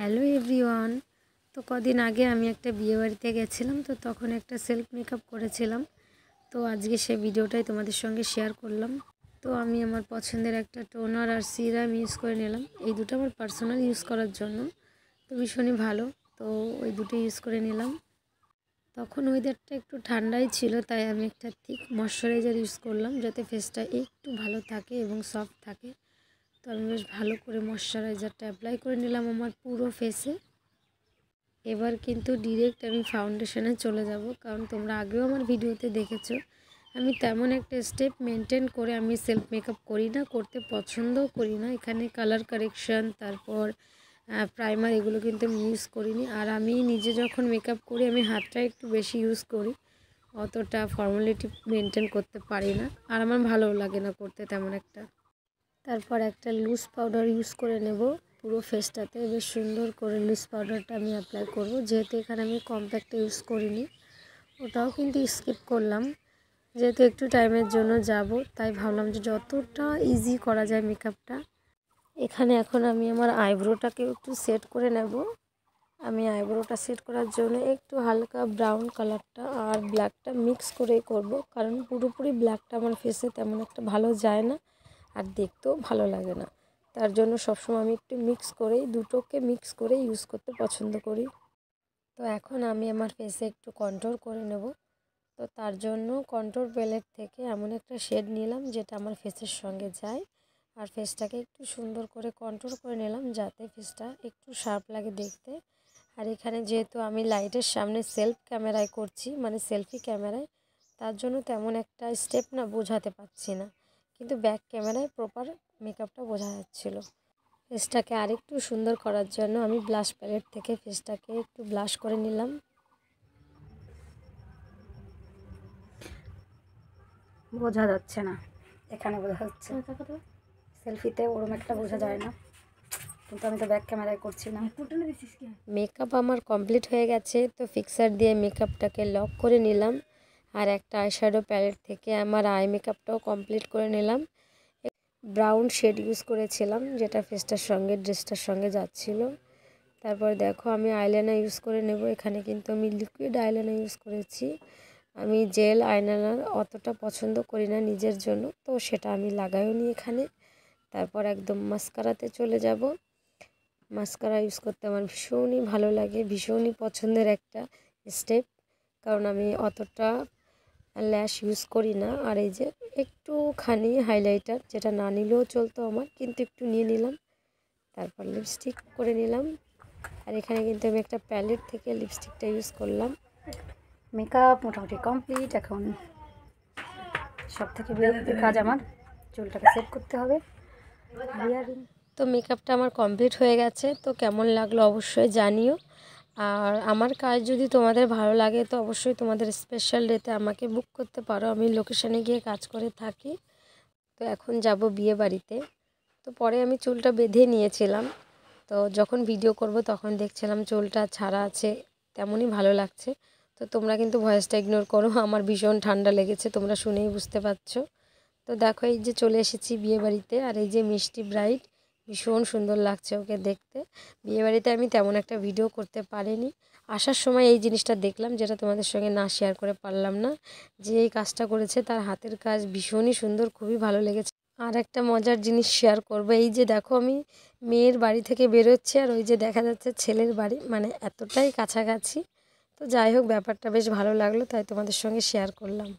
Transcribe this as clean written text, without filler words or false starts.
Hello everyone. তো কদিন আগে আমি একটা বিয়ে বাড়িতে গেছিলাম, তো তখন একটা সেলফ মেকআপ করেছিলাম। তো আজকে সেই ভিডিওটাই তোমাদের সঙ্গে শেয়ার করলাম। তো আমি আমার পছন্দের একটা টোনার আর সিরাম ইউজ করে নিলাম। এই দুটো আমার পার্সোনাল ইউজ করার জন্য, তো ভীষণই ভালো। তো ওই দুটো ইউজ করে নিলাম। তখন ওয়েদারটা একটু ঠান্ডাই ছিল, তাই আমি একটা থিক ময়শ্চারাইজার ইউজ করলাম যাতে ফেসটা একটু ভালো থাকে এবং সফট থাকে। তো আমি বেশ ভালো করে ময়শ্চারাইজারটা অ্যাপ্লাই করে নিলাম আমার পুরো ফেসে। এবার কিন্তু ডিরেক্ট আমি ফাউন্ডেশনে চলে যাব, কারণ তোমরা আগেও আমার ভিডিওতে দেখেছো আমি তেমন একটা স্টেপ মেনটেন করে আমি সেলফ মেকআপ করি না, করতে পছন্দও করি না। এখানে কালার কারেকশান, তারপর প্রাইমার, এগুলো কিন্তু আমি ইউজ করিনি। আর আমি নিজে যখন মেকআপ করি আমি হাতটা একটু বেশি ইউজ করি, অতটা ফর্মালিটি মেনটেন করতে পারি না, আর আমার ভালোও লাগে না করতে তেমন একটা। তারপর একটা লুজ পাউডার ইউজ করে নেব পুরো ফেসটাতে। বেশ সুন্দর করে লুজ পাউডারটা আমি অ্যাপ্লাই করব, যেহেতু এখানে আমি কম্প্যাক্ট ইউজ করিনি, ওটাও কিন্তু স্কিপ করলাম যেহেতু একটু টাইমের জন্য যাব। তাই ভাবলাম যে যতটা ইজি করা যায় মেকআপটা। এখানে এখন আমি আমার আইব্রোটাকে একটু সেট করে নেব। আমি আইব্রোটা সেট করার জন্য একটু হালকা ব্রাউন কালারটা আর ব্ল্যাকটা মিক্স করেই করব, কারণ পুরোপুরি ব্ল্যাকটা আমার ফেসে তেমন একটা ভালো যায় না আর দেখতেও ভালো লাগে না। তার জন্য সবসময় আমি একটু মিক্স করেই, দুটোকে মিক্স করে ইউজ করতে পছন্দ করি। তো এখন আমি আমার ফেসে একটু কন্ট্রোল করে নেব। তো তার জন্য কন্ট্রোল প্যালেট থেকে এমন একটা শেড নিলাম যেটা আমার ফেসের সঙ্গে যায়, আর ফেসটাকে একটু সুন্দর করে কন্ট্রোল করে নিলাম যাতে ফেসটা একটু শার্প লাগে দেখতে। আর এখানে যেহেতু আমি লাইটের সামনে সেলফ ক্যামেরায় করছি, মানে সেলফি ক্যামেরায়, তার জন্য তেমন একটা স্টেপ না বোঝাতে পারছি না, কিন্তু ব্যাক ক্যামেরায় প্রপার মেকআপটা বোঝা যাচ্ছিল। ফেসটাকে আরেকটু সুন্দর করার জন্য আমি ব্লাশ প্যালেট থেকে ফেসটাকে একটু ব্লাশ করে নিলাম। বোঝা যাচ্ছে না, এখানে বোঝা যাচ্ছে, সেলফিতে ওরম একটা বোঝা যায় না, কিন্তু আমি তো ব্যাক ক্যামেরায় করছি না। মেকআপ আমার কমপ্লিট হয়ে গেছে, তো ফিক্সার দিয়ে মেকআপটাকে লক করে নিলাম। আর একটা আইশ্যাডো প্যালেট থেকে আমার আই মেকআপটাও কমপ্লিট করে নিলাম। ব্রাউন শেড ইউজ করেছিলাম যেটা ফেসটার সঙ্গে, ড্রেসটার সঙ্গে যাচ্ছিল। তারপর দেখো আমি আইলাইনার ইউজ করে নেব। এখানে কিন্তু আমি লিকুইড আইলাইনার ইউজ করেছি। আমি জেল আইলাইনার অতটা পছন্দ করি না নিজের জন্য, তো সেটা আমি লাগাইও নি এখানে। তারপর একদম মাস্কারাতে চলে যাব। মাস্কারা ইউজ করতে আমার ভীষণই ভালো লাগে, ভীষণই পছন্দের একটা স্টেপ, কারণ আমি অতটা ল্যাশ ইউজ করি না। আর এই যে একটুখানি হাইলাইটার, যেটা না নিলেও চলতো আমার, কিন্তু একটু নিয়ে নিলাম। তারপর লিপস্টিক করে নিলাম। আর এখানে কিন্তু আমি একটা প্যালেট থেকে লিপস্টিকটা ইউজ করলাম। মেকআপ মোটামুটি কমপ্লিট। এখন সব থেকে বিরক্তির কাজ আমার চুলটাকে সেট করতে হবে। তো মেকআপটা আমার কমপ্লিট হয়ে গেছে। তো কেমন লাগলো অবশ্যই জানিও। আর আমার কাজ যদি তোমাদের ভালো লাগে তো অবশ্যই তোমাদের স্পেশাল ডেতে আমাকে বুক করতে পারো, আমি লোকেশানে গিয়ে কাজ করে থাকি। তো এখন যাব বিয়ে বাড়িতে। তো পরে আমি চুলটা বেঁধে নিয়েছিলাম, তো যখন ভিডিও করব তখন দেখছিলাম চুলটা ছাড়া আছে, তেমনই ভালো লাগছে। তো তোমরা কিন্তু ভয়েসটা ইগনোর করো, আমার ভীষণ ঠান্ডা লেগেছে, তোমরা শুনেই বুঝতে পারছো। তো দেখো এই যে চলে এসেছি বিয়ে বাড়িতে, আর এই যে মিষ্টি ব্রাইড, ভীষণ সুন্দর লাগছে ওকে দেখতে। বিয়েবাড়িতে আমি তেমন একটা ভিডিও করতে পারিনি, আসার সময় এই জিনিসটা দেখলাম যেটা তোমাদের সঙ্গে না শেয়ার করে পারলাম না। যে এই কাজটা করেছে তার হাতের কাজ ভীষণই সুন্দর, খুবই ভালো লেগেছে। আর একটা মজার জিনিস শেয়ার করবো, এই যে দেখো আমি মেয়ের বাড়ি থেকে বেরোচ্ছি আর ওই যে দেখা যাচ্ছে ছেলের বাড়ি, মানে এতটাই কাছাকাছি। তো যাই হোক, ব্যাপারটা বেশ ভালো লাগলো, তাই তোমাদের সঙ্গে শেয়ার করলাম।